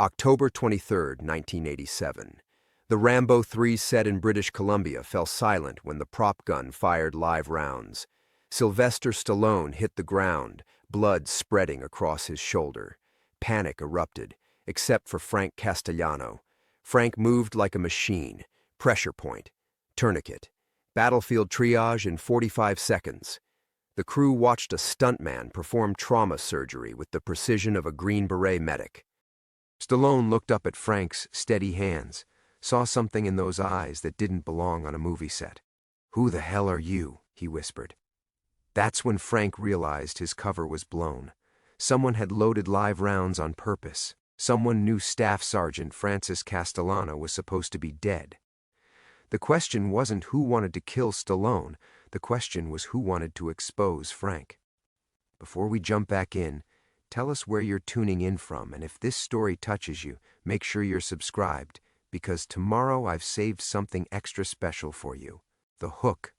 October 23, 1987. The Rambo 3 set in British Columbia fell silent when the prop gun fired live rounds. Silvester Stallone hit the ground, blood spreading across his shoulder. Panic erupted, except for Frank Castellano. Frank moved like a machine. Pressure point. Tourniquet. Battlefield triage in 45 seconds. The crew watched a stuntman perform trauma surgery with the precision of a Green Beret medic. Stallone looked up at Frank's steady hands, saw something in those eyes that didn't belong on a movie set. "Who the hell are you?" he whispered. That's when Frank realized his cover was blown. Someone had loaded live rounds on purpose. Someone knew Staff Sergeant Francis Castellano was supposed to be dead. The question wasn't who wanted to kill Stallone, the question was who wanted to expose Frank. Before we jump back in, tell us where you're tuning in from, and if this story touches you, make sure you're subscribed, because tomorrow I've saved something extra special for you. The hook.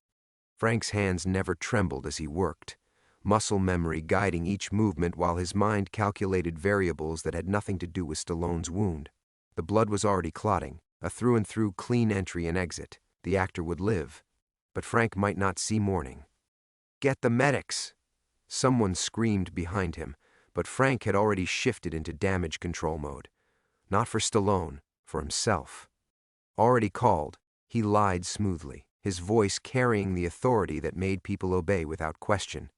Frank's hands never trembled as he worked, muscle memory guiding each movement while his mind calculated variables that had nothing to do with Stallone's wound. The blood was already clotting, a through-and-through clean entry and exit. The actor would live, but Frank might not see morning. "Get the medics!" Someone screamed behind him, but Frank had already shifted into damage control mode. Not for Stallone, for himself. Already called, he lied smoothly, his voice carrying the authority that made people obey without question.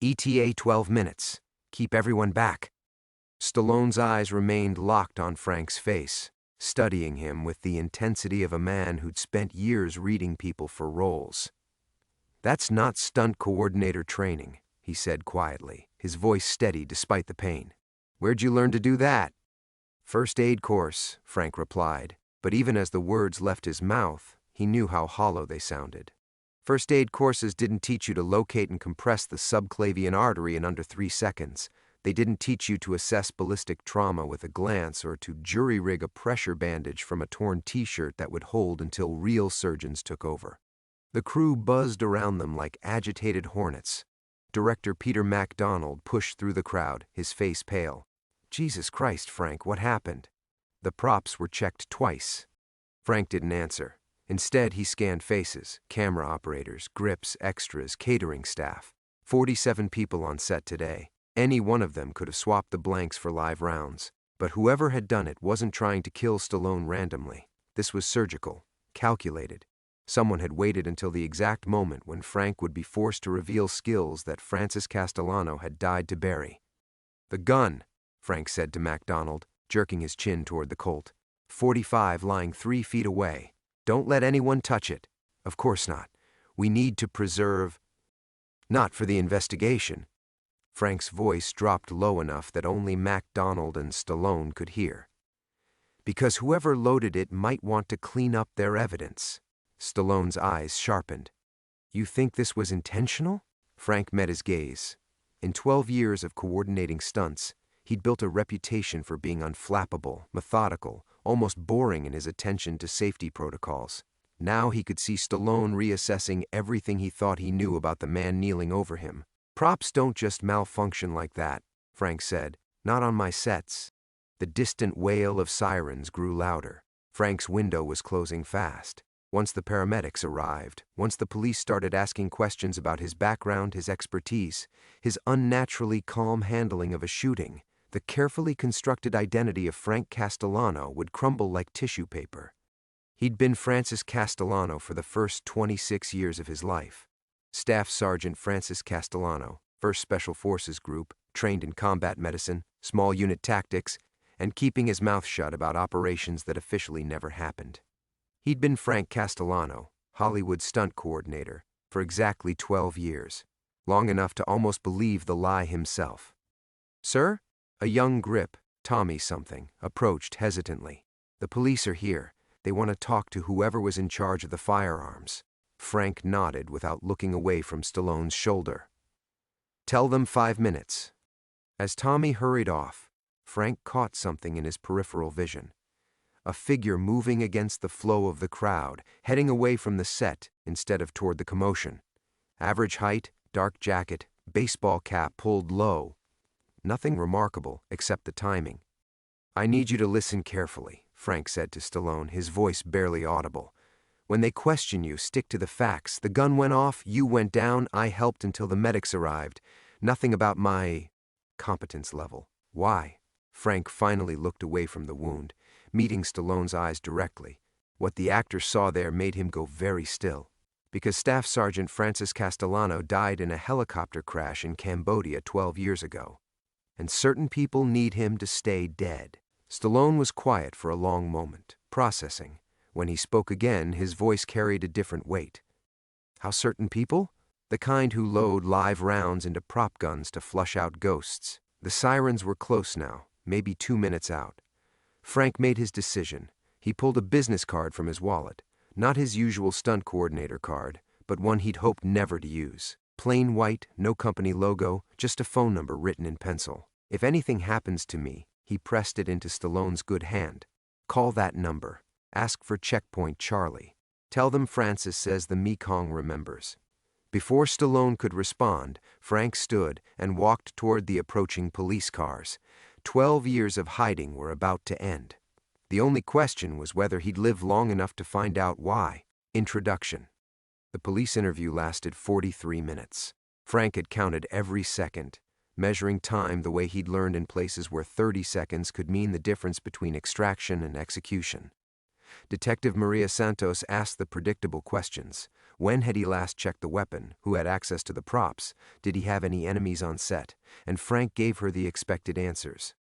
"ETA 12 minutes. Keep everyone back." Stallone's eyes remained locked on Frank's face, studying him with the intensity of a man who'd spent years reading people for roles. "That's not stunt coordinator training," he said quietly, his voice steady despite the pain. "Where'd you learn to do that?" "First aid course," Frank replied, but even as the words left his mouth, he knew how hollow they sounded. First aid courses didn't teach you to locate and compress the subclavian artery in under 3 seconds. They didn't teach you to assess ballistic trauma with a glance or to jury-rig a pressure bandage from a torn t-shirt that would hold until real surgeons took over. The crew buzzed around them like agitated hornets. Director Peter MacDonald pushed through the crowd, his face pale. "Jesus Christ, Frank, what happened?" The props were checked twice. Frank didn't answer. Instead, he scanned faces, camera operators, grips, extras, catering staff. 47 people on set today. Any one of them could have swapped the blanks for live rounds. But whoever had done it wasn't trying to kill Stallone randomly. This was surgical, calculated. Someone had waited until the exact moment when Frank would be forced to reveal skills that Francis Castellano had died to bury. "The gun," Frank said to MacDonald, jerking his chin toward the Colt. "45 lying 3 feet away. Don't let anyone touch it." "Of course not. We need to preserve—" "Not for the investigation." Frank's voice dropped low enough that only MacDonald and Stallone could hear. "Because whoever loaded it might want to clean up their evidence." Stallone's eyes sharpened. "You think this was intentional?" Frank met his gaze. In 12 years of coordinating stunts, he'd built a reputation for being unflappable, methodical, almost boring in his attention to safety protocols. Now he could see Stallone reassessing everything he thought he knew about the man kneeling over him. "Props don't just malfunction like that," Frank said. "Not on my sets." The distant wail of sirens grew louder. Frank's window was closing fast. Once the paramedics arrived, once the police started asking questions about his background, his expertise, his unnaturally calm handling of a shooting, the carefully constructed identity of Frank Castellano would crumble like tissue paper. He'd been Francis Castellano for the first 26 years of his life. Staff Sergeant Francis Castellano, 1st Special Forces Group, trained in combat medicine, small unit tactics, and keeping his mouth shut about operations that officially never happened. He'd been Frank Castellano, Hollywood stunt coordinator, for exactly 12 years, long enough to almost believe the lie himself. "Sir?" A young grip, Tommy something, approached hesitantly. "The police are here. They want to talk to whoever was in charge of the firearms." Frank nodded without looking away from Stallone's shoulder. "Tell them 5 minutes." As Tommy hurried off, Frank caught something in his peripheral vision. A figure moving against the flow of the crowd, heading away from the set instead of toward the commotion. Average height, dark jacket, baseball cap pulled low. Nothing remarkable except the timing. "I need you to listen carefully," Frank said to Stallone, his voice barely audible. "When they question you, stick to the facts. The gun went off, you went down, I helped until the medics arrived. Nothing about my competence level." "Why?" Frank finally looked away from the wound, meeting Stallone's eyes directly. What the actor saw there made him go very still. "Because Staff Sergeant Francis Castellano died in a helicopter crash in Cambodia 12 years ago. And certain people need him to stay dead." Stallone was quiet for a long moment, processing. When he spoke again, his voice carried a different weight. "How certain people?" "The kind who load live rounds into prop guns to flush out ghosts." The sirens were close now, maybe 2 minutes out. Frank made his decision. He pulled a business card from his wallet. Not his usual stunt coordinator card, but one he'd hoped never to use. Plain white, no company logo, just a phone number written in pencil. "If anything happens to me," he pressed it into Stallone's good hand, "call that number. Ask for Checkpoint Charlie. Tell them Francis says the Mekong remembers." Before Stallone could respond, Frank stood and walked toward the approaching police cars. 12 years of hiding were about to end. The only question was whether he'd live long enough to find out why. Introduction. The police interview lasted 43 minutes. Frank had counted every second, measuring time the way he'd learned in places where 30 seconds could mean the difference between extraction and execution. Detective Maria Santos asked the predictable questions. When had he last checked the weapon? Who had access to the props? Did he have any enemies on set? And Frank gave her the expected answers.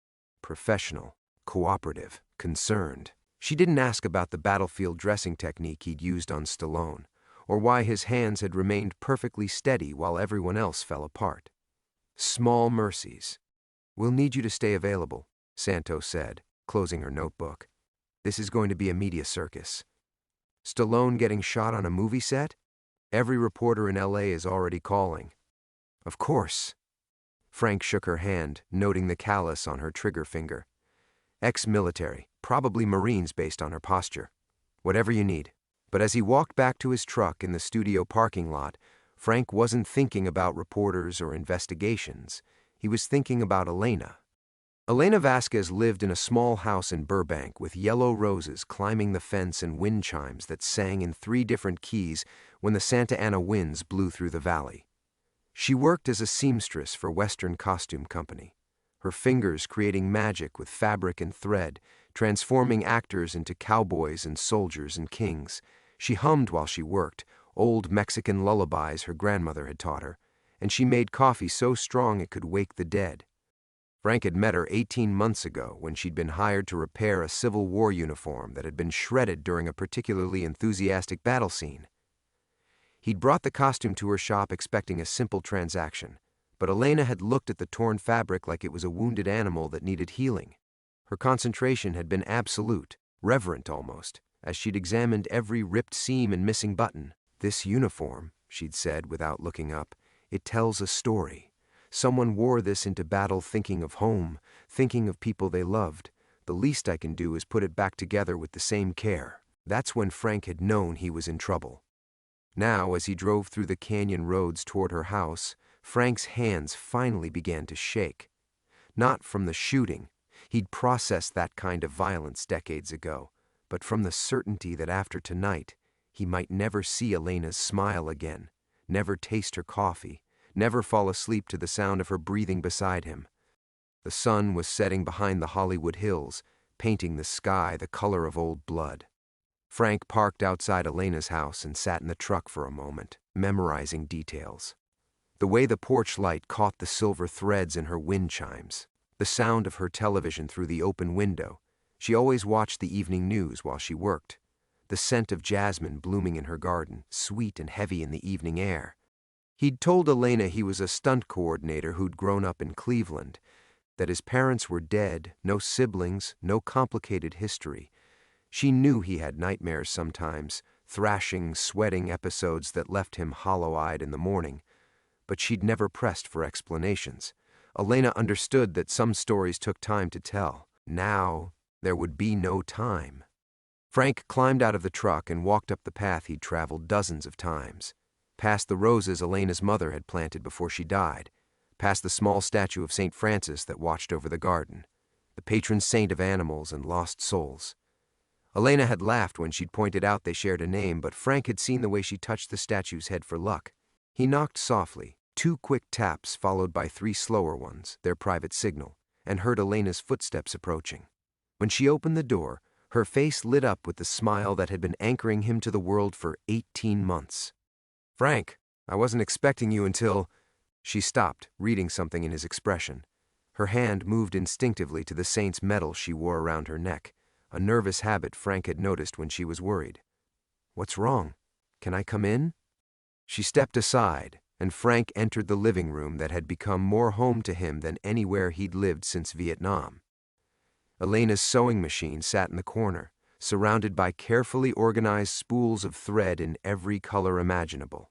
Professional, cooperative, concerned. She didn't ask about the battlefield dressing technique he'd used on Stallone, or why his hands had remained perfectly steady while everyone else fell apart. Small mercies. "We'll need you to stay available," Santos said, closing her notebook. "This is going to be a media circus." Stallone getting shot on a movie set? Every reporter in LA is already calling. "Of course." Frank shook her hand, noting the callus on her trigger finger. "Ex-military, probably Marines based on her posture. Whatever you need." But as he walked back to his truck in the studio parking lot, Frank wasn't thinking about reporters or investigations. He was thinking about Elena. Elena Vasquez lived in a small house in Burbank with yellow roses climbing the fence and wind chimes that sang in 3 different keys when the Santa Ana winds blew through the valley. She worked as a seamstress for Western Costume Company, her fingers creating magic with fabric and thread, transforming actors into cowboys and soldiers and kings. She hummed while she worked, old Mexican lullabies her grandmother had taught her, and she made coffee so strong it could wake the dead. Frank had met her 18 months ago when she'd been hired to repair a Civil War uniform that had been shredded during a particularly enthusiastic battle scene. He'd brought the costume to her shop expecting a simple transaction, but Elena had looked at the torn fabric like it was a wounded animal that needed healing. Her concentration had been absolute, reverent almost, as she'd examined every ripped seam and missing button. "This uniform," she'd said without looking up, "it tells a story. Someone wore this into battle thinking of home, thinking of people they loved. The least I can do is put it back together with the same care." That's when Frank had known he was in trouble. Now, as he drove through the canyon roads toward her house, Frank's hands finally began to shake. Not from the shooting. He'd processed that kind of violence decades ago, but from the certainty that after tonight, he might never see Elena's smile again, never taste her coffee, never fall asleep to the sound of her breathing beside him. The sun was setting behind the Hollywood Hills, painting the sky the color of old blood. Frank parked outside Elena's house and sat in the truck for a moment, memorizing details. The way the porch light caught the silver threads in her wind chimes, the sound of her television through the open window. She always watched the evening news while she worked. The scent of jasmine blooming in her garden, sweet and heavy in the evening air. He'd told Elena he was a stunt coordinator who'd grown up in Cleveland, that his parents were dead, no siblings, no complicated history. She knew he had nightmares sometimes, thrashing, sweating episodes that left him hollow-eyed in the morning, but she'd never pressed for explanations. Elena understood that some stories took time to tell. Now, there would be no time. Frank climbed out of the truck and walked up the path he'd traveled dozens of times. Past the roses Elena's mother had planted before she died, past the small statue of St. Francis that watched over the garden. The patron saint of animals and lost souls. Elena had laughed when she'd pointed out they shared a name, but Frank had seen the way she touched the statue's head for luck. He knocked softly, 2 quick taps followed by 3 slower ones, their private signal, and heard Elena's footsteps approaching. When she opened the door, her face lit up with the smile that had been anchoring him to the world for 18 months. "Frank, I wasn't expecting you until—" She stopped, reading something in his expression. Her hand moved instinctively to the saint's medal she wore around her neck, a nervous habit Frank had noticed when she was worried. "What's wrong? Can I come in?" She stepped aside, and Frank entered the living room that had become more home to him than anywhere he'd lived since Vietnam. Elena's sewing machine sat in the corner, surrounded by carefully organized spools of thread in every color imaginable.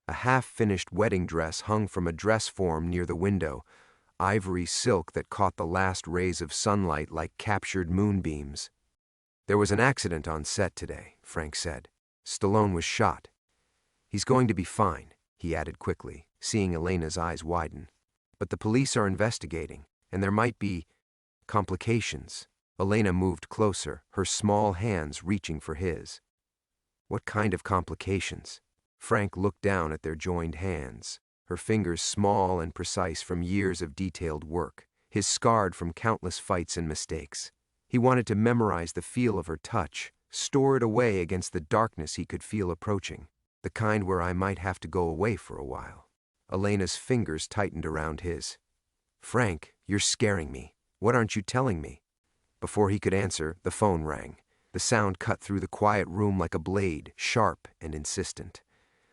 A half-finished wedding dress hung from a dress form near the window, ivory silk that caught the last rays of sunlight like captured moonbeams. "There was an accident on set today," Frank said. "Stallone was shot. He's going to be fine," he added quickly, seeing Elena's eyes widen. "But the police are investigating, and there might be complications." Elena moved closer, her small hands reaching for his. "What kind of complications?" Frank looked down at their joined hands, her fingers small and precise from years of detailed work, his scarred from countless fights and mistakes. He wanted to memorize the feel of her touch, store it away against the darkness he could feel approaching, the kind where I might have to go away for a while. Elena's fingers tightened around his. "Frank, you're scaring me. What aren't you telling me?" Before he could answer, the phone rang. The sound cut through the quiet room like a blade, sharp and insistent.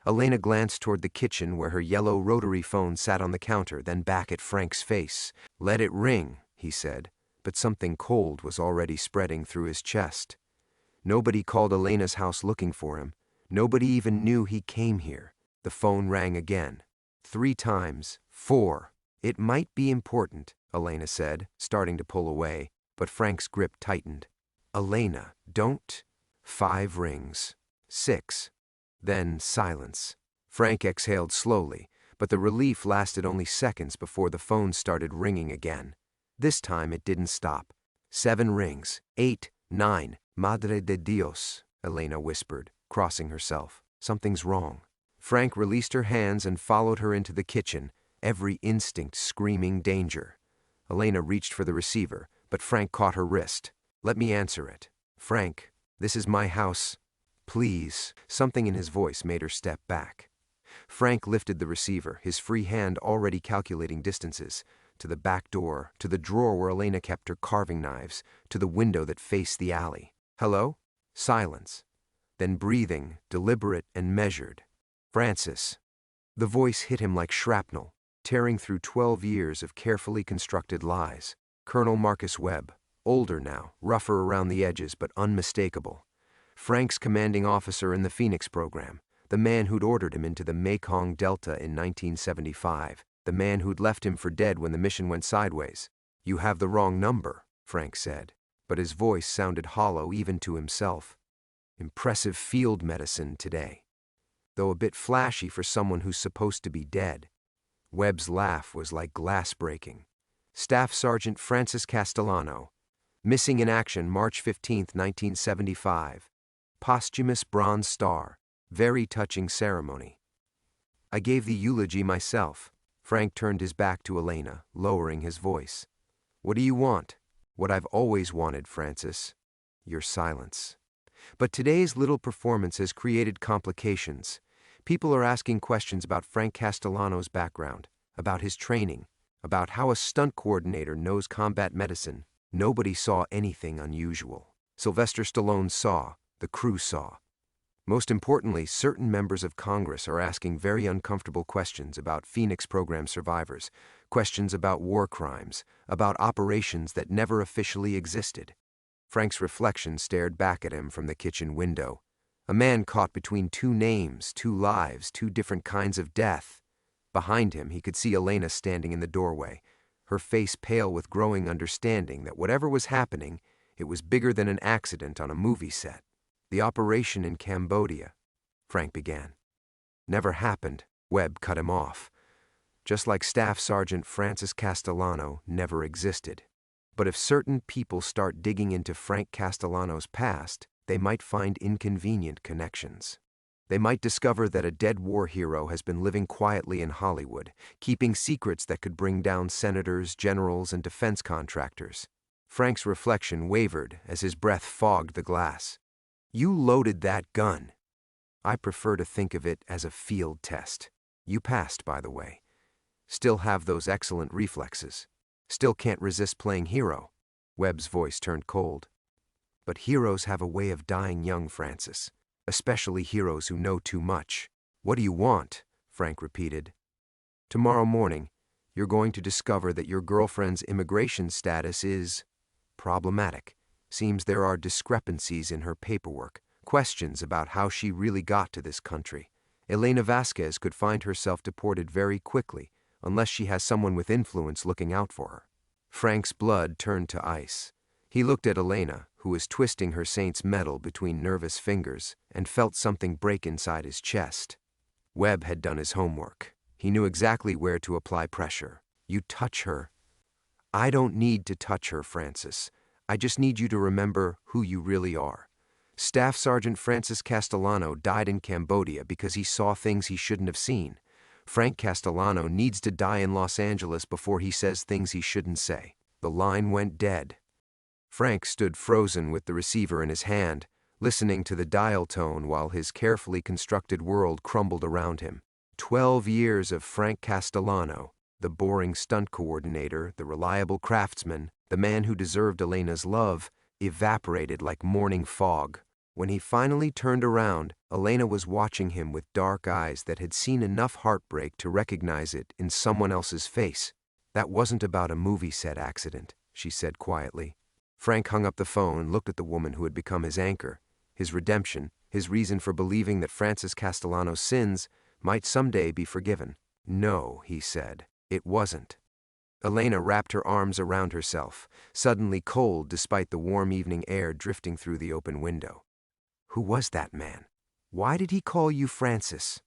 Elena glanced toward the kitchen where her yellow rotary phone sat on the counter, then back at Frank's face. "Let it ring," he said, but something cold was already spreading through his chest. Nobody called Elena's house looking for him. Nobody even knew he came here. The phone rang again. 3 times. 4. "It might be important," Elena said, starting to pull away, but Frank's grip tightened. "Elena, don't." 5 rings. 6. Then silence. Frank exhaled slowly, but the relief lasted only seconds before the phone started ringing again. This time it didn't stop. 7 rings. 8. 9. "Madre de Dios," Elena whispered, crossing herself. "Something's wrong." Frank released her hands and followed her into the kitchen, every instinct screaming danger. Elena reached for the receiver, but Frank caught her wrist. "Let me answer it." "Frank, this is my house. Please." Something in his voice made her step back. Frank lifted the receiver, his free hand already calculating distances, to the back door, to the drawer where Elena kept her carving knives, to the window that faced the alley. "Hello?" Silence. Then breathing, deliberate and measured. "Francis." The voice hit him like shrapnel, tearing through 12 years of carefully constructed lies. Colonel Marcus Webb, older now, rougher around the edges but unmistakable. Frank's commanding officer in the Phoenix program, the man who'd ordered him into the Mekong Delta in 1975, the man who'd left him for dead when the mission went sideways. "You have the wrong number," Frank said, but his voice sounded hollow even to himself. Impressive field medicine today, though a bit flashy for someone who's supposed to be dead. Webb's laugh was like glass breaking. "Staff Sergeant Francis Castellano, missing in action March 15, 1975. Posthumous Bronze Star. Very touching ceremony." "I gave the eulogy myself." Frank turned his back to Elena, lowering his voice. "What do you want?" "What I've always wanted, Francis. Your silence." But today's little performance has created complications. People are asking questions about Frank Castellano's background, about his training, about how a stunt coordinator knows combat medicine. Nobody saw anything unusual. Silvester Stallone saw, the crew saw. Most importantly, certain members of Congress are asking very uncomfortable questions about Phoenix program survivors, questions about war crimes, about operations that never officially existed. Frank's reflection stared back at him from the kitchen window. A man caught between 2 names, 2 lives, 2 different kinds of death. Behind him, he could see Elena standing in the doorway, her face pale with growing understanding that whatever was happening, it was bigger than an accident on a movie set. "The operation in Cambodia," Frank began. "Never happened," Webb cut him off. "Just like Staff Sergeant Francis Castellano never existed." But if certain people start digging into Frank Castellano's past, they might find inconvenient connections. They might discover that a dead war hero has been living quietly in Hollywood, keeping secrets that could bring down senators, generals, and defense contractors. Frank's reflection wavered as his breath fogged the glass. You loaded that gun. I prefer to think of it as a field test. You passed, by the way. Still have those excellent reflexes. Still can't resist playing hero. Webb's voice turned cold. But heroes have a way of dying young, Francis. Especially heroes who know too much. What do you want? Frank repeated. Tomorrow morning, you're going to discover that your girlfriend's immigration status is problematic. Seems there are discrepancies in her paperwork, questions about how she really got to this country. Elena Vasquez could find herself deported very quickly, unless she has someone with influence looking out for her. Frank's blood turned to ice. He looked at Elena, who was twisting her saint's medal between nervous fingers, and felt something break inside his chest. Webb had done his homework. He knew exactly where to apply pressure. You touch her. I don't need to touch her, Francis. I just need you to remember who you really are. Staff Sergeant Francis Castellano died in Cambodia because he saw things he shouldn't have seen. Frank Castellano needs to die in Los Angeles before he says things he shouldn't say. The line went dead. Frank stood frozen with the receiver in his hand, listening to the dial tone while his carefully constructed world crumbled around him. 12 years of Frank Castellano, the boring stunt coordinator, the reliable craftsman, the man who deserved Elena's love, evaporated like morning fog. When he finally turned around, Elena was watching him with dark eyes that had seen enough heartbreak to recognize it in someone else's face. That wasn't about a movie set accident, she said quietly. Frank hung up the phone and looked at the woman who had become his anchor, his redemption, his reason for believing that Francis Castellano's sins might someday be forgiven. No, he said, it wasn't. Elena wrapped her arms around herself, suddenly cold despite the warm evening air drifting through the open window. Who was that man? Why did he call you Francis?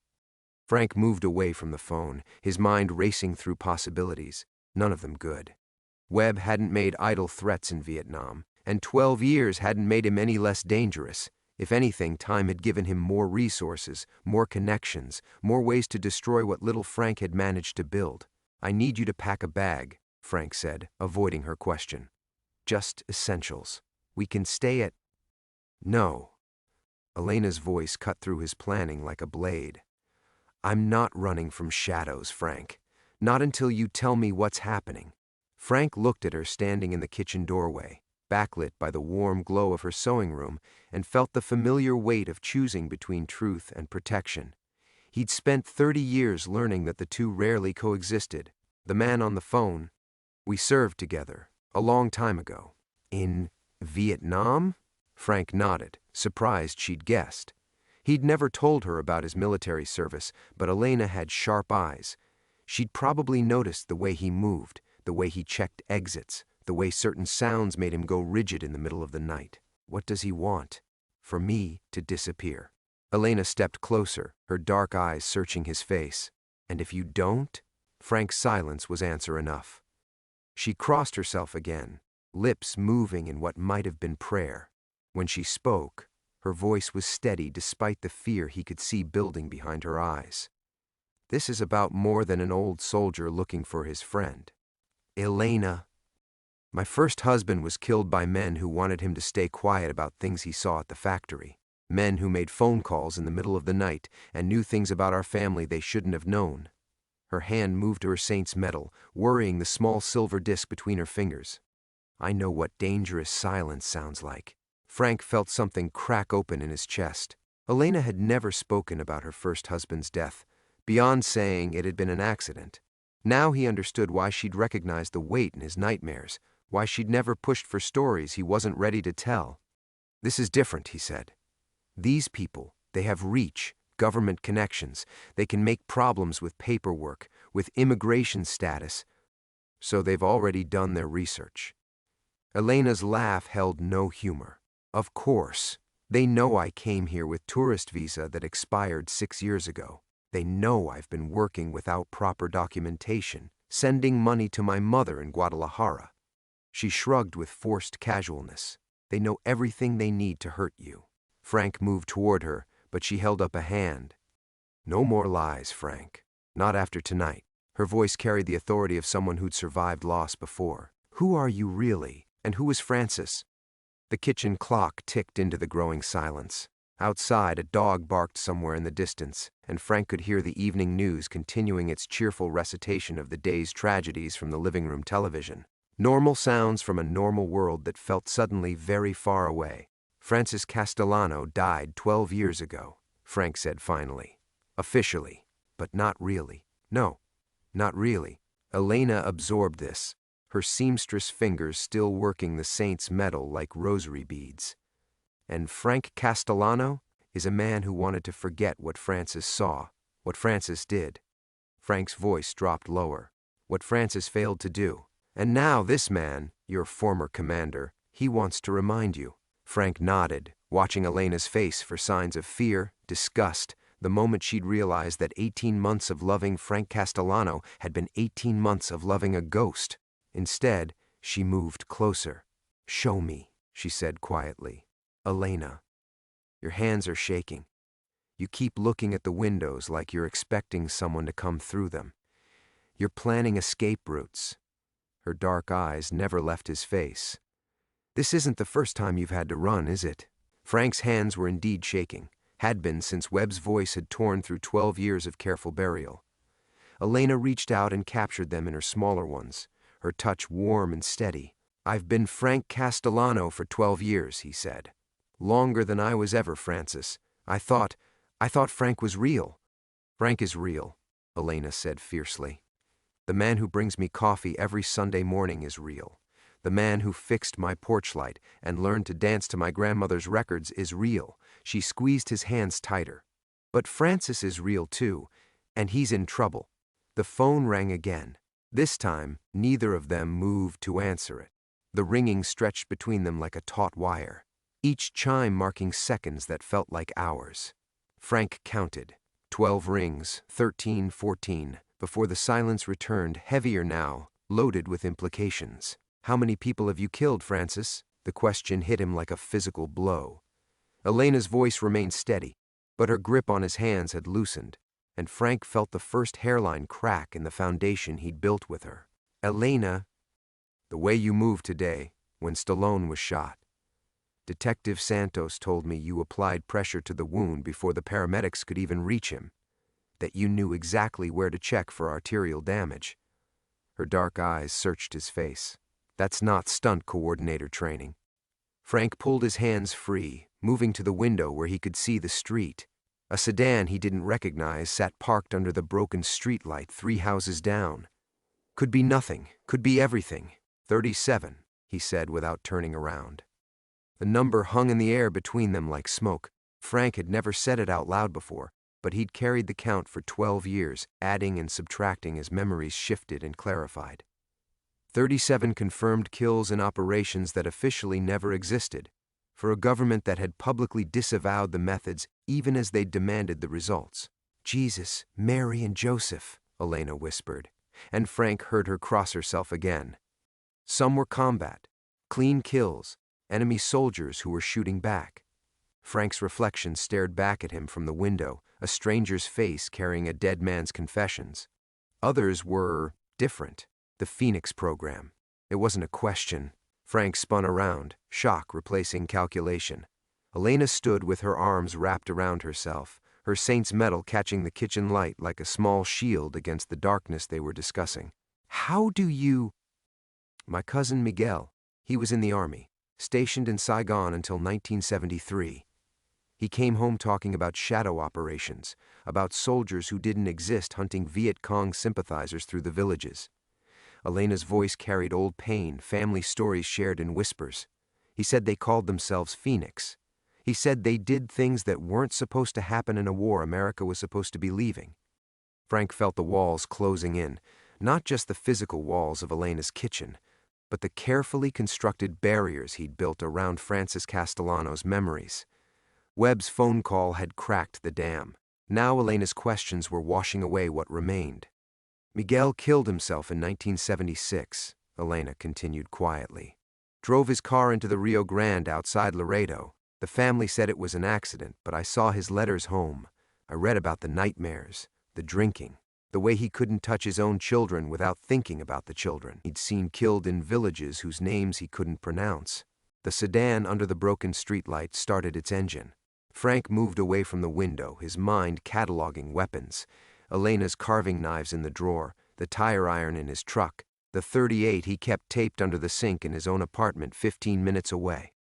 Frank moved away from the phone, his mind racing through possibilities, none of them good. Webb hadn't made idle threats in Vietnam, and 12 years hadn't made him any less dangerous. If anything, time had given him more resources, more connections, more ways to destroy what little Frank had managed to build. I need you to pack a bag, Frank said, avoiding her question. Just essentials. We can stay at... No. Elena's voice cut through his planning like a blade. I'm not running from shadows, Frank. Not until you tell me what's happening. Frank looked at her standing in the kitchen doorway, backlit by the warm glow of her sewing room, and felt the familiar weight of choosing between truth and protection. He'd spent 30 years learning that the two rarely coexisted. The man on the phone, we served together, a long time ago. In Vietnam? Frank nodded, surprised she'd guessed. He'd never told her about his military service, but Elena had sharp eyes. She'd probably noticed the way he moved, the way he checked exits, the way certain sounds made him go rigid in the middle of the night. What does he want? For me to disappear. Elena stepped closer, her dark eyes searching his face. And if you don't? Frank's silence was answer enough. She crossed herself again, lips moving in what might have been prayer. When she spoke, her voice was steady despite the fear he could see building behind her eyes. This is about more than an old soldier looking for his friend. Elena. My first husband was killed by men who wanted him to stay quiet about things he saw at the factory. Men who made phone calls in the middle of the night and knew things about our family they shouldn't have known. Her hand moved to her saint's medal, worrying the small silver disc between her fingers. I know what dangerous silence sounds like. Frank felt something crack open in his chest. Elena had never spoken about her first husband's death, beyond saying it had been an accident. Now he understood why she'd recognized the weight in his nightmares, why she'd never pushed for stories he wasn't ready to tell. This is different, he said. These people, they have reach, government connections. They can make problems with paperwork, with immigration status. So they've already done their research. Elena's laugh held no humor. Of course. They know I came here with tourist visa that expired 6 years ago. They know I've been working without proper documentation, sending money to my mother in Guadalajara. She shrugged with forced casualness. They know everything they need to hurt you. Frank moved toward her, but she held up a hand. No more lies, Frank. Not after tonight. Her voice carried the authority of someone who'd survived loss before. Who are you really? And who is Francis? The kitchen clock ticked into the growing silence. Outside, a dog barked somewhere in the distance, and Frank could hear the evening news continuing its cheerful recitation of the day's tragedies from the living room television. Normal sounds from a normal world that felt suddenly very far away. Francis Castellano died 12 years ago, Frank said finally. Officially, but not really. No, not really. Elena absorbed this, her seamstress fingers still working the saint's metal like rosary beads. And Frank Castellano is a man who wanted to forget what Francis saw, what Francis did. Frank's voice dropped lower. What Francis failed to do. And now this man, your former commander, he wants to remind you. Frank nodded, watching Elena's face for signs of fear, disgust, the moment she'd realized that 18 months of loving Frank Castellano had been 18 months of loving a ghost. Instead, she moved closer. "Show me," she said quietly. "Elena." Your hands are shaking. You keep looking at the windows like you're expecting someone to come through them. You're planning escape routes. Her dark eyes never left his face. "This isn't the first time you've had to run, is it?" Frank's hands were indeed shaking, had been since Webb's voice had torn through 12 years of careful burial. Elena reached out and captured them in her smaller ones, her touch warm and steady. "I've been Frank Castellano for 12 years, he said. "Longer than I was ever, Francis. I thought Frank was real." "Frank is real," Elena said fiercely. "The man who brings me coffee every Sunday morning is real. The man who fixed my porch light and learned to dance to my grandmother's records is real." She squeezed his hands tighter. "But Francis is real too, and he's in trouble." The phone rang again. This time, neither of them moved to answer it. The ringing stretched between them like a taut wire, each chime marking seconds that felt like hours. Frank counted. 12 rings, 13, 14, before the silence returned, heavier now, loaded with implications. "How many people have you killed, Francis?" The question hit him like a physical blow. Elena's voice remained steady, but her grip on his hands had loosened, and Frank felt the first hairline crack in the foundation he'd built with her. "Elena, the way you moved today, when Stallone was shot. Detective Santos told me you applied pressure to the wound before the paramedics could even reach him, that you knew exactly where to check for arterial damage." Her dark eyes searched his face. "That's not stunt coordinator training." Frank pulled his hands free, moving to the window where he could see the street. A sedan he didn't recognize sat parked under the broken streetlight 3 houses down. "Could be nothing, could be everything. 37, he said without turning around. The number hung in the air between them like smoke. Frank had never said it out loud before, but he'd carried the count for 12 years, adding and subtracting as memories shifted and clarified. 37 confirmed kills in operations that officially never existed, for a government that had publicly disavowed the methods even as they demanded the results. "Jesus, Mary, and Joseph," Elena whispered, and Frank heard her cross herself again. Some were combat, clean kills, enemy soldiers who were shooting back. Frank's reflection stared back at him from the window, a stranger's face carrying a dead man's confessions. Others were different. The Phoenix program. It wasn't a question. Frank spun around, shock replacing calculation. Elena stood with her arms wrapped around herself, her saint's metal catching the kitchen light like a small shield against the darkness they were discussing. "How do you—" "My cousin Miguel. He was in the army, stationed in Saigon until 1973. He came home talking about shadow operations, about soldiers who didn't exist hunting Viet Cong sympathizers through the villages." Elena's voice carried old pain, family stories shared in whispers. "He said they called themselves Phoenix. He said they did things that weren't supposed to happen in a war America was supposed to be leaving." Frank felt the walls closing in, not just the physical walls of Elena's kitchen, but the carefully constructed barriers he'd built around Francis Castellano's memories. Webb's phone call had cracked the dam. Now Elena's questions were washing away what remained. "Miguel killed himself in 1976, Elena continued quietly. Drove his car into the Rio Grande outside Laredo. The family said it was an accident, but I saw his letters home. I read about the nightmares, the drinking, the way he couldn't touch his own children without thinking about the children he'd seen killed in villages whose names he couldn't pronounce. The sedan under the broken streetlight started its engine. Frank moved away from the window, his mind cataloging weapons. Elena's carving knives in the drawer, the tire iron in his truck, the .38 he kept taped under the sink in his own apartment 15 minutes away.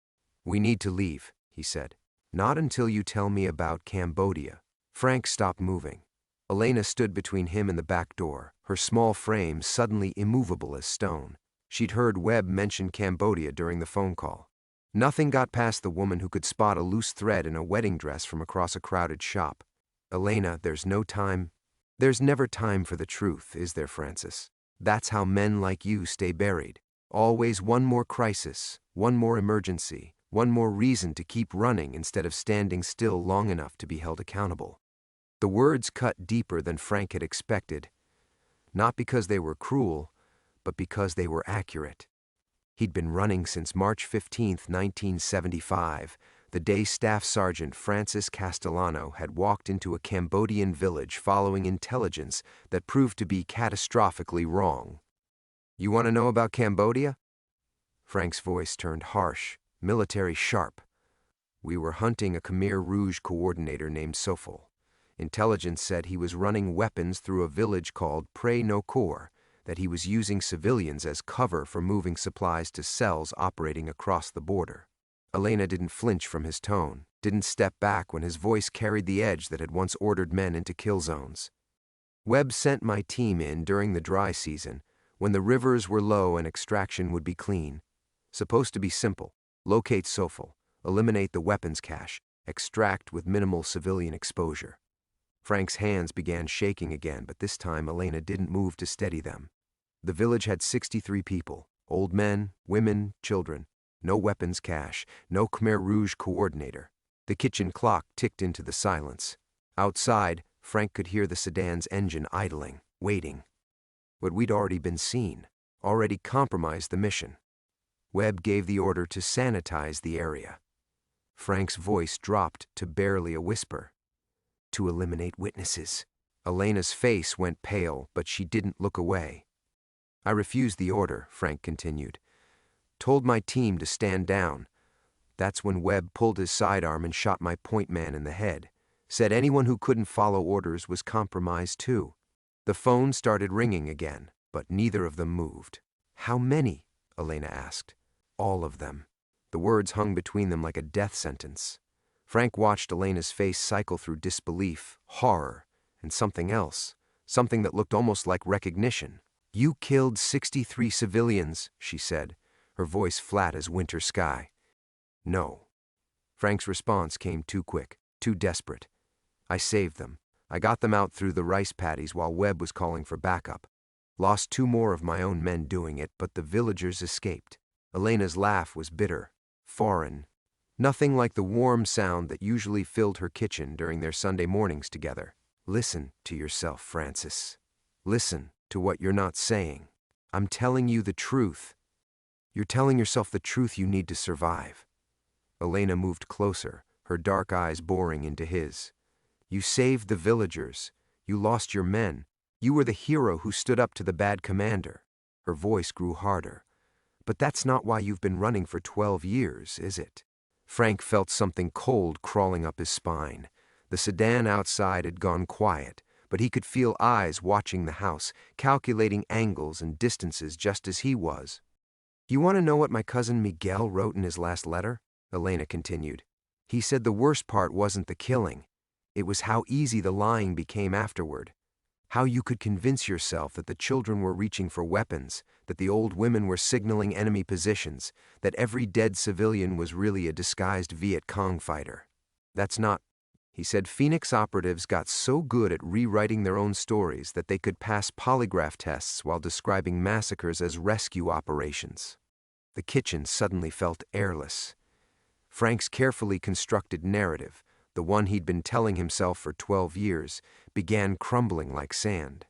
"We need to leave," he said. "Not until you tell me about Cambodia." Frank stopped moving. Elena stood between him and the back door, her small frame suddenly immovable as stone. She'd heard Webb mention Cambodia during the phone call. Nothing got past the woman who could spot a loose thread in a wedding dress from across a crowded shop. "Elena, there's no time. There's never time for the truth, is there, Francis? That's how men like you stay buried. Always one more crisis, one more emergency, one more reason to keep running instead of standing still long enough to be held accountable." The words cut deeper than Frank had expected, not because they were cruel, but because they were accurate. He'd been running since March 15, 1975, the day Staff Sergeant Francis Castellano had walked into a Cambodian village following intelligence that proved to be catastrophically wrong. "You want to know about Cambodia?" Frank's voice turned harsh, military sharp. "We were hunting a Khmer Rouge coordinator named Sofol. Intelligence said he was running weapons through a village called Prey No Kor, that he was using civilians as cover for moving supplies to cells operating across the border." Elena didn't flinch from his tone, didn't step back when his voice carried the edge that had once ordered men into kill zones. "Webb sent my team in during the dry season, when the rivers were low and extraction would be clean. Supposed to be simple: locate Sofol, eliminate the weapons cache, extract with minimal civilian exposure." Frank's hands began shaking again, but this time Elena didn't move to steady them. The village had 63 people, old men, women, children. No weapons cache, no Khmer Rouge coordinator. The kitchen clock ticked into the silence. Outside, Frank could hear the sedan's engine idling, waiting. But we'd already been seen, already compromised the mission. Webb gave the order to sanitize the area. Frank's voice dropped to barely a whisper. "To eliminate witnesses." Elena's face went pale, but she didn't look away. "I refused the order," Frank continued. "Told my team to stand down. That's when Webb pulled his sidearm and shot my point man in the head. Said anyone who couldn't follow orders was compromised too." The phone started ringing again, but neither of them moved. "How many?" Elena asked. "All of them." The words hung between them like a death sentence. Frank watched Elena's face cycle through disbelief, horror, and something else, something that looked almost like recognition. "You killed 63 civilians," she said, her voice flat as winter sky. "No." Frank's response came too quick, too desperate. "I saved them. I got them out through the rice paddies while Webb was calling for backup. Lost 2 more of my own men doing it, but the villagers escaped." Elena's laugh was bitter, foreign. Nothing like the warm sound that usually filled her kitchen during their Sunday mornings together. "Listen to yourself, Francis. Listen to what you're not saying. I'm telling you the truth. You're telling yourself the truth you need to survive." Elena moved closer, her dark eyes boring into his. "You saved the villagers. You lost your men. You were the hero who stood up to the bad commander." Her voice grew harder. "But that's not why you've been running for 12 years, is it?" Frank felt something cold crawling up his spine. The sedan outside had gone quiet, but he could feel eyes watching the house, calculating angles and distances just as he was. "You want to know what my cousin Miguel wrote in his last letter?" Elena continued. "He said the worst part wasn't the killing. It was how easy the lying became afterward. How you could convince yourself that the children were reaching for weapons, that the old women were signaling enemy positions, that every dead civilian was really a disguised Viet Cong fighter. That's not," he said. "Phoenix operatives got so good at rewriting their own stories that they could pass polygraph tests while describing massacres as rescue operations." The kitchen suddenly felt airless. Frank's carefully constructed narrative, the one he'd been telling himself for 12 years, began crumbling like sand.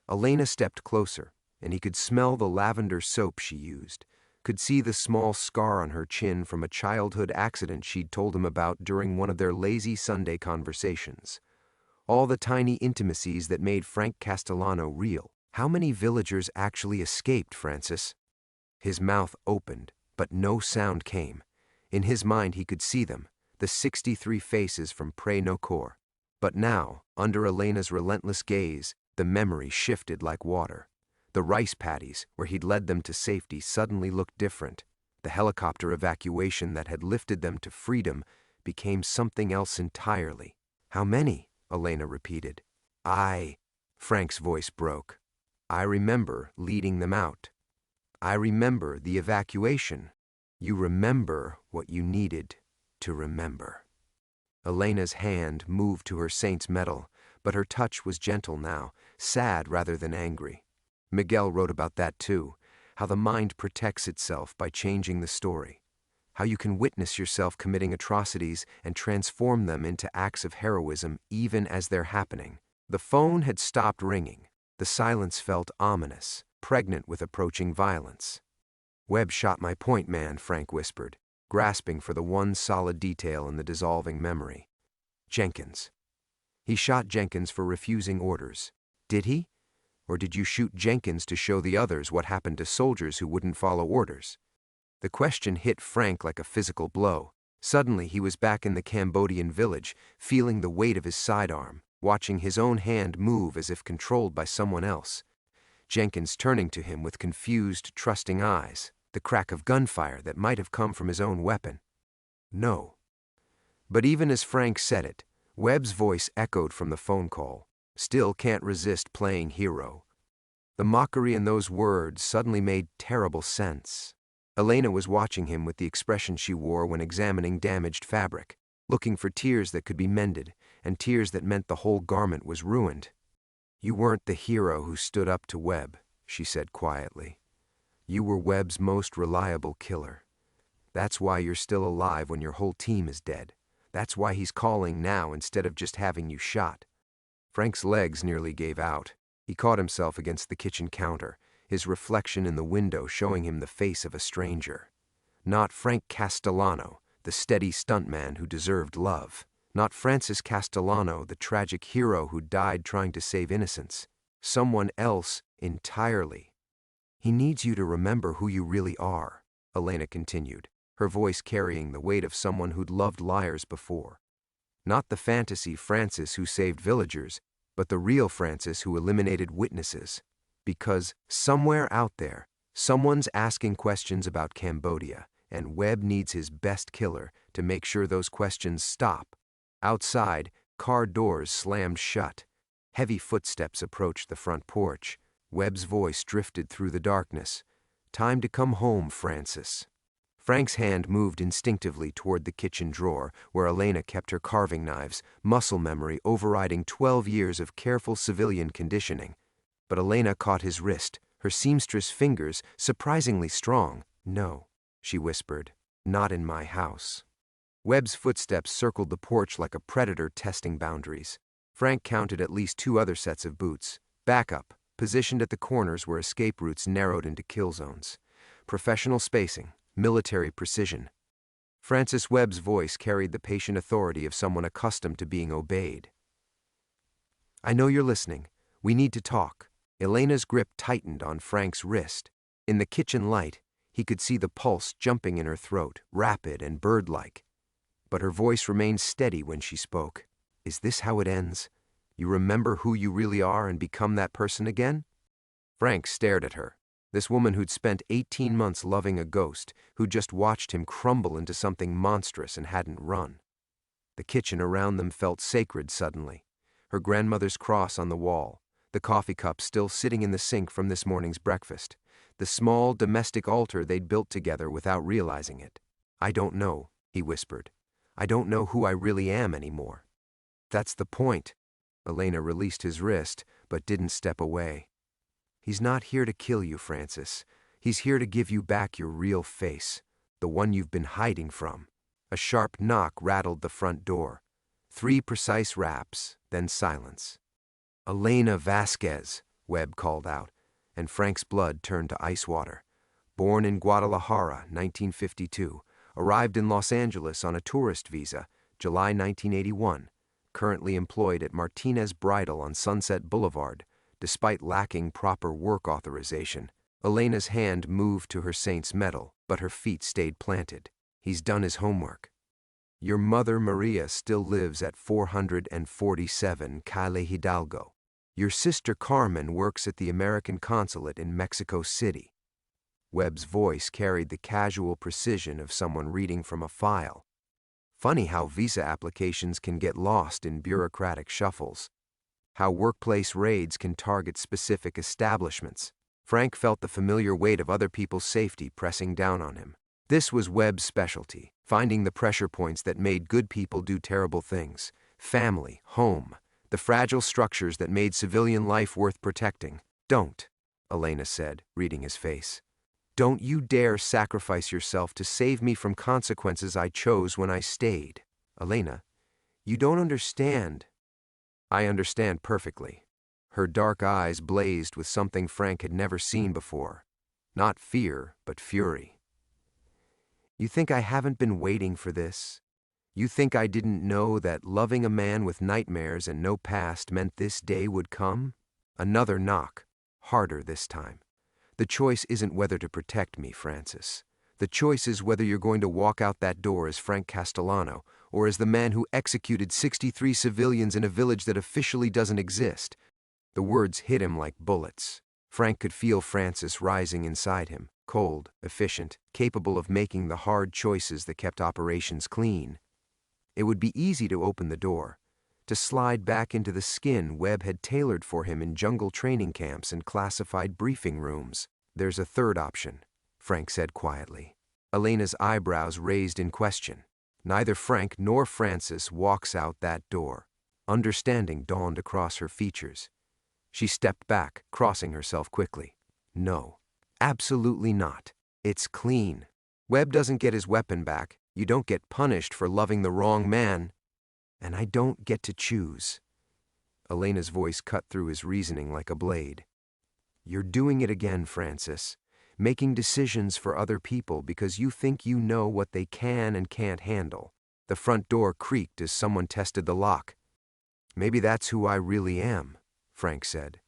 Elena stepped closer, and he could smell the lavender soap she used, could see the small scar on her chin from a childhood accident she'd told him about during one of their lazy Sunday conversations. All the tiny intimacies that made Frank Castellano real. How many villagers actually escaped, Francis? His mouth opened, but no sound came. In his mind he could see them, the 63 faces from Pré Nocourt. But now, under Elena's relentless gaze, the memory shifted like water. The rice paddies, where he'd led them to safety, suddenly looked different. The helicopter evacuation that had lifted them to freedom became something else entirely. How many? Elena repeated. Frank's voice broke. I remember leading them out. I remember the evacuation. You remember what you needed to remember. Elena's hand moved to her saint's medal, but her touch was gentle now, sad rather than angry. Miguel wrote about that too, how the mind protects itself by changing the story. How you can witness yourself committing atrocities and transform them into acts of heroism even as they're happening. The phone had stopped ringing. The silence felt ominous, pregnant with approaching violence. Webb shot my point man, Frank whispered, grasping for the one solid detail in the dissolving memory. Jenkins. He shot Jenkins for refusing orders. Did he? Or did you shoot Jenkins to show the others what happened to soldiers who wouldn't follow orders? The question hit Frank like a physical blow. Suddenly he was back in the Cambodian village, feeling the weight of his sidearm, watching his own hand move as if controlled by someone else. Jenkins turning to him with confused, trusting eyes, the crack of gunfire that might have come from his own weapon. No. But even as Frank said it, Webb's voice echoed from the phone call. Still can't resist playing hero. The mockery in those words suddenly made terrible sense. Elena was watching him with the expression she wore when examining damaged fabric, looking for tears that could be mended, and tears that meant the whole garment was ruined. You weren't the hero who stood up to Webb, she said quietly. You were Webb's most reliable killer. That's why you're still alive when your whole team is dead. That's why he's calling now instead of just having you shot. Frank's legs nearly gave out. He caught himself against the kitchen counter, his reflection in the window showing him the face of a stranger. Not Frank Castellano, the steady stuntman who deserved love. Not Francis Castellano, the tragic hero who died trying to save innocence. Someone else entirely. He needs you to remember who you really are, Elena continued, her voice carrying the weight of someone who'd loved liars before. Not the fantasy Francis who saved villagers, but the real Francis who eliminated witnesses. Because somewhere out there, someone's asking questions about Cambodia, and Webb needs his best killer to make sure those questions stop. Outside, car doors slammed shut. Heavy footsteps approached the front porch. Webb's voice drifted through the darkness. Time to come home, Francis. Frank's hand moved instinctively toward the kitchen drawer where Elena kept her carving knives, muscle memory overriding 12 years of careful civilian conditioning. But Elena caught his wrist, her seamstress fingers surprisingly strong. No, she whispered, not in my house. Webb's footsteps circled the porch like a predator testing boundaries. Frank counted at least 2 other sets of boots. Backup, positioned at the corners where escape routes narrowed into kill zones. Professional spacing, military precision. Francis Webb's voice carried the patient authority of someone accustomed to being obeyed. I know you're listening. We need to talk. Elena's grip tightened on Frank's wrist. In the kitchen light, he could see the pulse jumping in her throat, rapid and bird-like. But her voice remained steady when she spoke. Is this how it ends? You remember who you really are and become that person again? Frank stared at her. This woman who'd spent 18 months loving a ghost, who'd just watched him crumble into something monstrous and hadn't run. The kitchen around them felt sacred suddenly. Her grandmother's cross on the wall, the coffee cup still sitting in the sink from this morning's breakfast, the small domestic altar they'd built together without realizing it. I don't know, he whispered. I don't know who I really am anymore. That's the point. Elena released his wrist, but didn't step away. He's not here to kill you, Francis. He's here to give you back your real face, the one you've been hiding from. A sharp knock rattled the front door. 3 precise raps, then silence. Elena Vasquez, Webb called out, and Frank's blood turned to ice water. Born in Guadalajara, 1952, arrived in Los Angeles on a tourist visa, July 1981, currently employed at Martinez Bridal on Sunset Boulevard, despite lacking proper work authorization. Elena's hand moved to her saint's medal, but her feet stayed planted. He's done his homework. Your mother Maria still lives at 447 Calle Hidalgo. Your sister Carmen works at the American consulate in Mexico City. Webb's voice carried the casual precision of someone reading from a file. Funny how visa applications can get lost in bureaucratic shuffles. How workplace raids can target specific establishments. Frank felt the familiar weight of other people's safety pressing down on him. This was Webb's specialty, finding the pressure points that made good people do terrible things. Family, home, the fragile structures that made civilian life worth protecting. Don't, Elena said, reading his face. Don't you dare sacrifice yourself to save me from consequences I chose when I stayed. Elena, you don't understand. I understand perfectly. Her dark eyes blazed with something Frank had never seen before. Not fear, but fury. You think I haven't been waiting for this? You think I didn't know that loving a man with nightmares and no past meant this day would come? Another knock, harder this time. The choice isn't whether to protect me, Francis. The choice is whether you're going to walk out that door as Frank Castellano, or as the man who executed 63 civilians in a village that officially doesn't exist. The words hit him like bullets. Frank could feel Francis rising inside him, cold, efficient, capable of making the hard choices that kept operations clean. It would be easy to open the door, to slide back into the skin Webb had tailored for him in jungle training camps and classified briefing rooms. There's a third option, Frank said quietly. Elena's eyebrows raised in question. Neither Frank nor Francis walks out that door. Understanding dawned across her features. She stepped back, crossing herself quickly. No, absolutely not. It's clean. Webb doesn't get his weapon back. You don't get punished for loving the wrong man. And I don't get to choose. Elena's voice cut through his reasoning like a blade. You're doing it again, Francis. Making decisions for other people because you think you know what they can and can't handle. The front door creaked as someone tested the lock. Maybe that's who I really am, Frank said.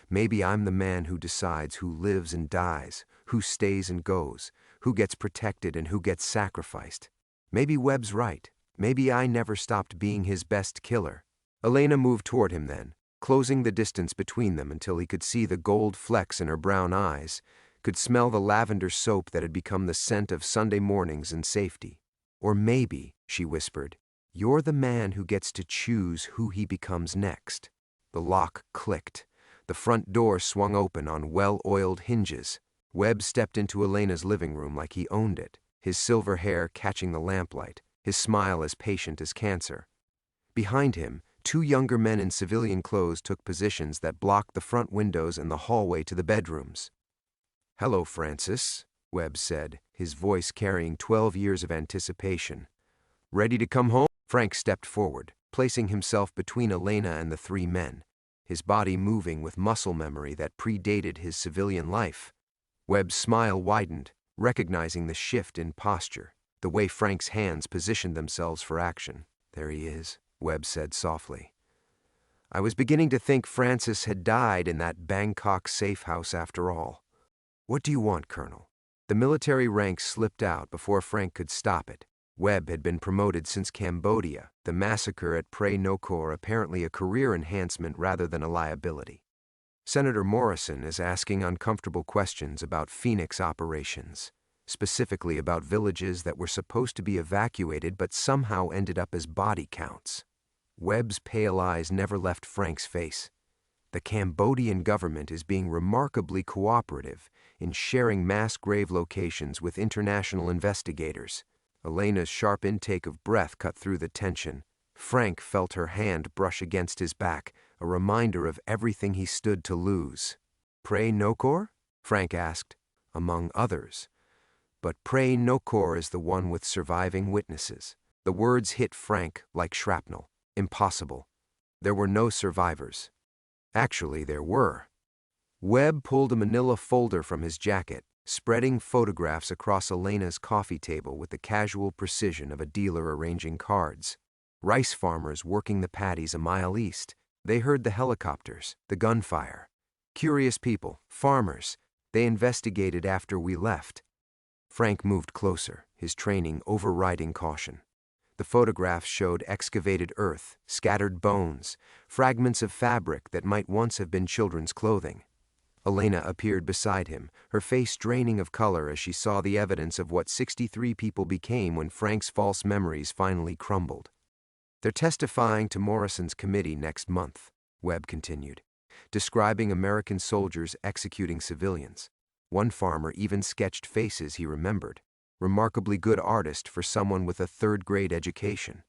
Maybe I'm the man who decides who lives and dies, who stays and goes, who gets protected and who gets sacrificed. Maybe Webb's right. Maybe I never stopped being his best killer. Elena moved toward him then, closing the distance between them until he could see the gold flecks in her brown eyes, could smell the lavender soap that had become the scent of Sunday mornings and safety. Or maybe, she whispered, you're the man who gets to choose who he becomes next. The lock clicked. The front door swung open on well-oiled hinges. Webb stepped into Elena's living room like he owned it, his silver hair catching the lamplight, his smile as patient as cancer. Behind him, two younger men in civilian clothes took positions that blocked the front windows and the hallway to the bedrooms. Hello, Francis, Webb said, his voice carrying 12 years of anticipation. Ready to come home? Frank stepped forward, placing himself between Elena and the three men, his body moving with muscle memory that predated his civilian life. Webb's smile widened, recognizing the shift in posture, the way Frank's hands positioned themselves for action. There he is, Webb said softly. I was beginning to think Francis had died in that Bangkok safe house after all. What do you want, Colonel? The military rank slipped out before Frank could stop it. Webb had been promoted since Cambodia, the massacre at Prey Nokor apparently a career enhancement rather than a liability. Senator Morrison is asking uncomfortable questions about Phoenix operations, specifically about villages that were supposed to be evacuated but somehow ended up as body counts. Webb's pale eyes never left Frank's face. The Cambodian government is being remarkably cooperative in sharing mass grave locations with international investigators. Elena's sharp intake of breath cut through the tension. Frank felt her hand brush against his back, a reminder of everything he stood to lose. Prey Nokor? Frank asked. Among others. But Prey Nokor is the one with surviving witnesses. The words hit Frank like shrapnel. Impossible. There were no survivors. Actually, there were. Webb pulled a manila folder from his jacket, spreading photographs across Elena's coffee table with the casual precision of a dealer arranging cards. Rice farmers working the paddies a mile east. They heard the helicopters, the gunfire. Curious people, farmers. They investigated after we left. Frank moved closer, his training overriding caution. The photographs showed excavated earth, scattered bones, fragments of fabric that might once have been children's clothing. Elena appeared beside him, her face draining of color as she saw the evidence of what 63 people became when Frank's false memories finally crumbled. They're testifying to Morrison's committee next month, Webb continued, describing American soldiers executing civilians. One farmer even sketched faces he remembered. Remarkably good artist for someone with a third-grade education.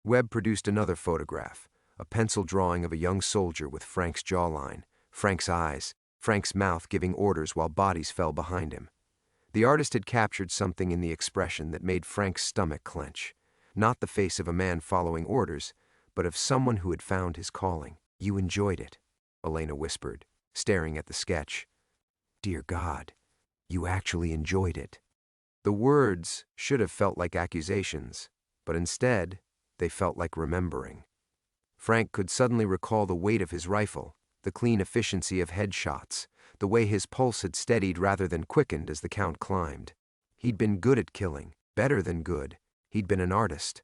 Webb produced another photograph, a pencil drawing of a young soldier with Frank's jawline, Frank's eyes, Frank's mouth giving orders while bodies fell behind him. The artist had captured something in the expression that made Frank's stomach clench. Not the face of a man following orders, but of someone who had found his calling. "You enjoyed it," Elena whispered, staring at the sketch. "Dear God, you actually enjoyed it." The words should have felt like accusations, but instead, they felt like remembering. Frank could suddenly recall the weight of his rifle, the clean efficiency of headshots, the way his pulse had steadied rather than quickened as the count climbed. He'd been good at killing, better than good. He'd been an artist.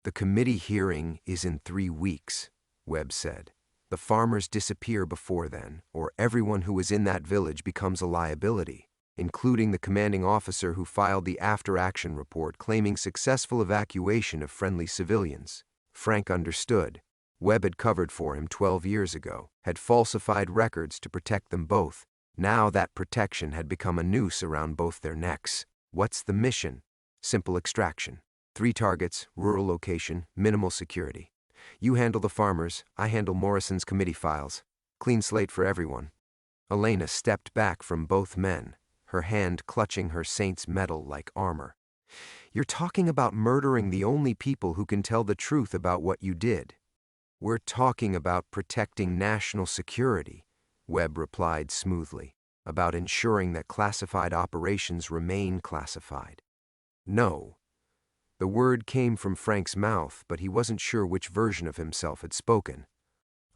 "The committee hearing is in 3 weeks, Webb said. "The farmers disappear before then, or everyone who was in that village becomes a liability, including the commanding officer who filed the after-action report claiming successful evacuation of friendly civilians." Frank understood. Webb had covered for him 12 years ago, had falsified records to protect them both. Now that protection had become a noose around both their necks. "What's the mission?" "Simple extraction. 3 targets, rural location, minimal security. You handle the farmers, I handle Morrison's committee files. Clean slate for everyone." Elena stepped back from both men, her hand clutching her saint's medal like armor. "You're talking about murdering the only people who can tell the truth about what you did." "We're talking about protecting national security," Webb replied smoothly, "about ensuring that classified operations remain classified." "No." The word came from Frank's mouth, but he wasn't sure which version of himself had spoken.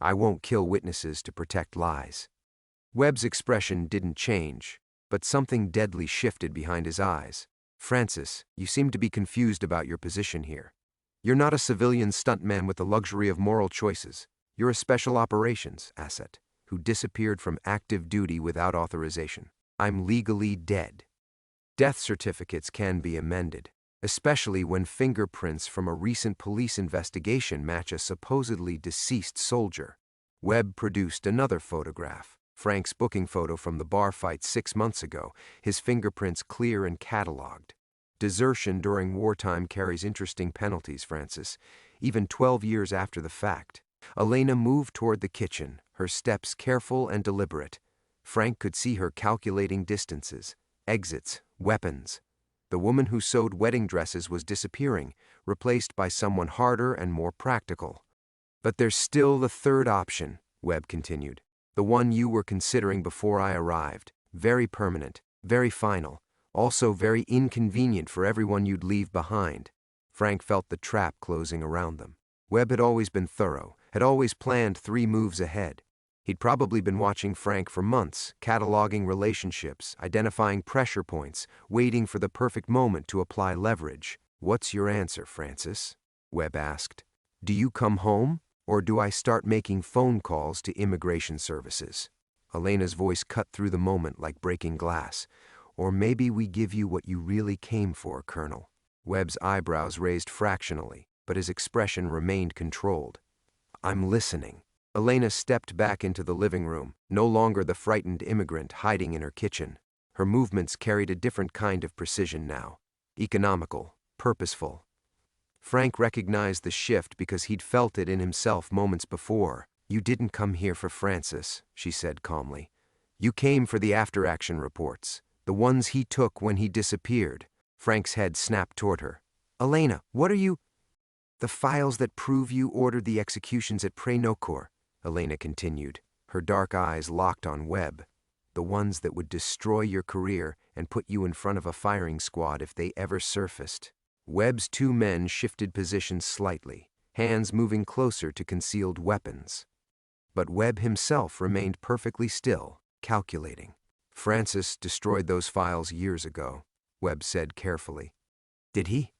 "I won't kill witnesses to protect lies." Webb's expression didn't change, but something deadly shifted behind his eyes. "Francis, you seem to be confused about your position here. You're not a civilian stuntman with the luxury of moral choices. You're a special operations asset who disappeared from active duty without authorization. I'm legally dead. Death certificates can be amended, especially when fingerprints from a recent police investigation match a supposedly deceased soldier." Webb produced another photograph, Frank's booking photo from the bar fight 6 months ago, his fingerprints clear and catalogued. "Desertion during wartime carries interesting penalties, Francis, even 12 years after the fact." Elena moved toward the kitchen, her steps careful and deliberate. Frank could see her calculating distances, exits, weapons. The woman who sewed wedding dresses was disappearing, replaced by someone harder and more practical. "But there's still the third option," Webb continued. "The one you were considering before I arrived. Very permanent, very final. Also very inconvenient for everyone you'd leave behind." Frank felt the trap closing around them. Webb had always been thorough, had always planned 3 moves ahead. He'd probably been watching Frank for months, cataloging relationships, identifying pressure points, waiting for the perfect moment to apply leverage. "What's your answer, Francis?" Webb asked. "Do you come home, or do I start making phone calls to immigration services?" Elena's voice cut through the moment like breaking glass. "Or maybe we give you what you really came for, Colonel." Webb's eyebrows raised fractionally, but his expression remained controlled. "I'm listening." Elena stepped back into the living room, no longer the frightened immigrant hiding in her kitchen. Her movements carried a different kind of precision now. Economical, purposeful. Frank recognized the shift because he'd felt it in himself moments before. "You didn't come here for Francis," she said calmly. "You came for the after-action reports. The ones he took when he disappeared." Frank's head snapped toward her. "Elena, what are you—" "The files that prove you ordered the executions at Prenocourt," Elena continued, her dark eyes locked on Webb. the ones that would destroy your career and put you in front of a firing squad if they ever surfaced. Webb's two men shifted positions slightly, hands moving closer to concealed weapons. But Webb himself remained perfectly still, calculating. Francis destroyed those files years ago, Webb said carefully. Did he?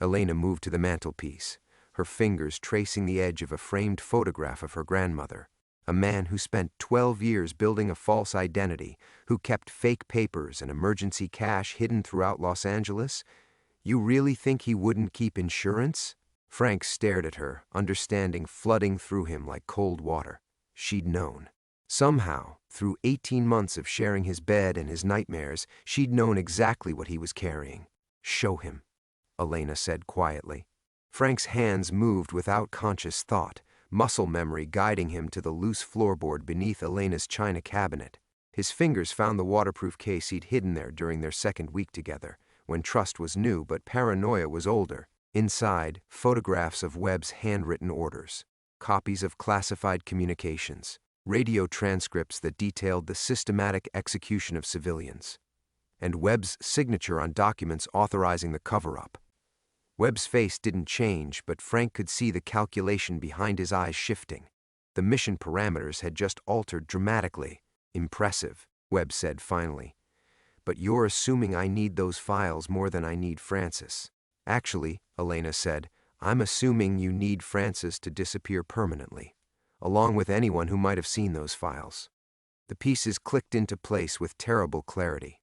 Elena moved to the mantelpiece, her fingers tracing the edge of a framed photograph of her grandmother, a man who spent 12 years building a false identity, who kept fake papers and emergency cash hidden throughout Los Angeles. You really think he wouldn't keep insurance? Frank stared at her, understanding flooding through him like cold water. She'd known. Somehow, through 18 months of sharing his bed and his nightmares, she'd known exactly what he was carrying. Show him, Elena said quietly. Frank's hands moved without conscious thought, muscle memory guiding him to the loose floorboard beneath Elena's china cabinet. His fingers found the waterproof case he'd hidden there during their second week together, when trust was new but paranoia was older. Inside, photographs of Webb's handwritten orders, copies of classified communications, radio transcripts that detailed the systematic execution of civilians, and Webb's signature on documents authorizing the cover-up. Webb's face didn't change, but Frank could see the calculation behind his eyes shifting. The mission parameters had just altered dramatically. Impressive, Webb said finally. But you're assuming I need those files more than I need Francis. Actually, Elena said, I'm assuming you need Francis to disappear permanently, along with anyone who might have seen those files. The pieces clicked into place with terrible clarity.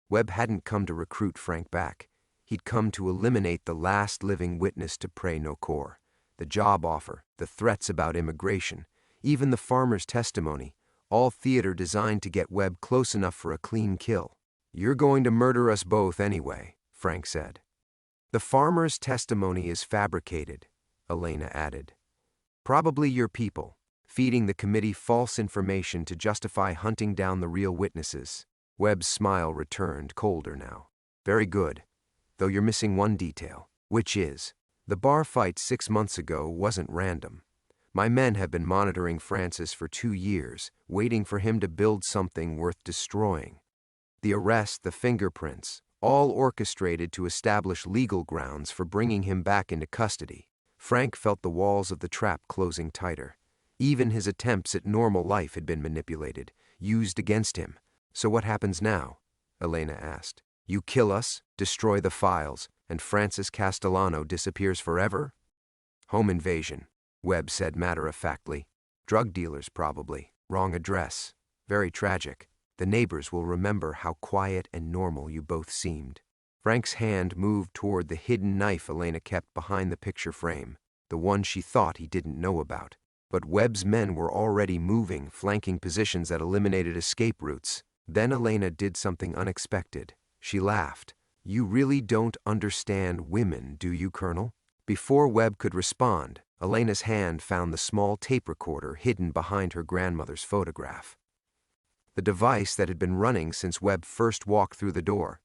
Webb hadn't come to recruit Frank back. He'd come to eliminate the last living witness to Prey No Core. The job offer, the threats about immigration, even the farmer's testimony, all theater designed to get Webb close enough for a clean kill. You're going to murder us both anyway, Frank said. The farmer's testimony is fabricated, Elena added. Probably your people, feeding the committee false information to justify hunting down the real witnesses. Webb's smile returned, colder now. Very good. Though you're missing one detail, which is, the bar fight 6 months ago wasn't random. My men have been monitoring Francis for 2 years, waiting for him to build something worth destroying. The arrest, the fingerprints, all orchestrated to establish legal grounds for bringing him back into custody. Frank felt the walls of the trap closing tighter. Even his attempts at normal life had been manipulated, used against him. So what happens now? Elena asked. You kill us, destroy the files, and Francis Castellano disappears forever? Home invasion, Webb said matter-of-factly. Drug dealers probably. Wrong address. Very tragic. The neighbors will remember how quiet and normal you both seemed. Frank's hand moved toward the hidden knife Elena kept behind the picture frame, the one she thought he didn't know about. But Webb's men were already moving, flanking positions that eliminated escape routes. Then Elena did something unexpected. She laughed. You really don't understand women, do you, Colonel? Before Webb could respond, Elena's hand found the small tape recorder hidden behind her grandmother's photograph. The device that had been running since Webb first walked through the door.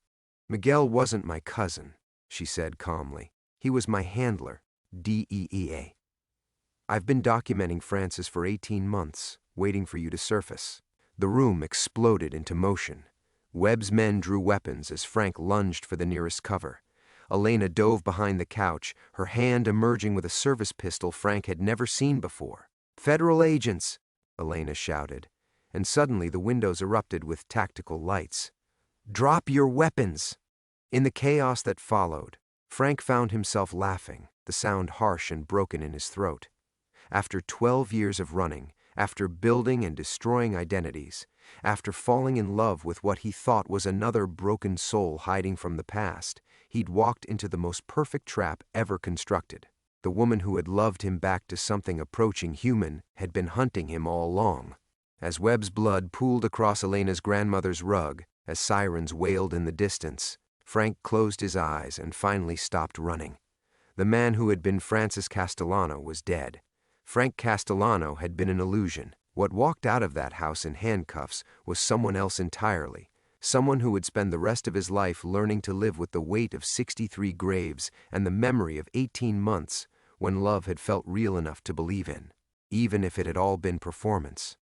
Miguel wasn't my cousin, she said calmly. He was my handler, DEEA. I've been documenting Francis for 18 months, waiting for you to surface. The room exploded into motion. Webb's men drew weapons as Frank lunged for the nearest cover. Elena dove behind the couch, her hand emerging with a service pistol Frank had never seen before. Federal agents, Elena shouted, and suddenly the windows erupted with tactical lights. Drop your weapons! In the chaos that followed, Frank found himself laughing, the sound harsh and broken in his throat. After 12 years of running, after building and destroying identities, after falling in love with what he thought was another broken soul hiding from the past, he'd walked into the most perfect trap ever constructed. The woman who had loved him back to something approaching human had been hunting him all along. As Webb's blood pooled across Elena's grandmother's rug, as sirens wailed in the distance, Frank closed his eyes and finally stopped running. The man who had been Francis Castellano was dead. Frank Castellano had been an illusion. What walked out of that house in handcuffs was someone else entirely, someone who would spend the rest of his life learning to live with the weight of 63 graves and the memory of 18 months when love had felt real enough to believe in, even if it had all been performance.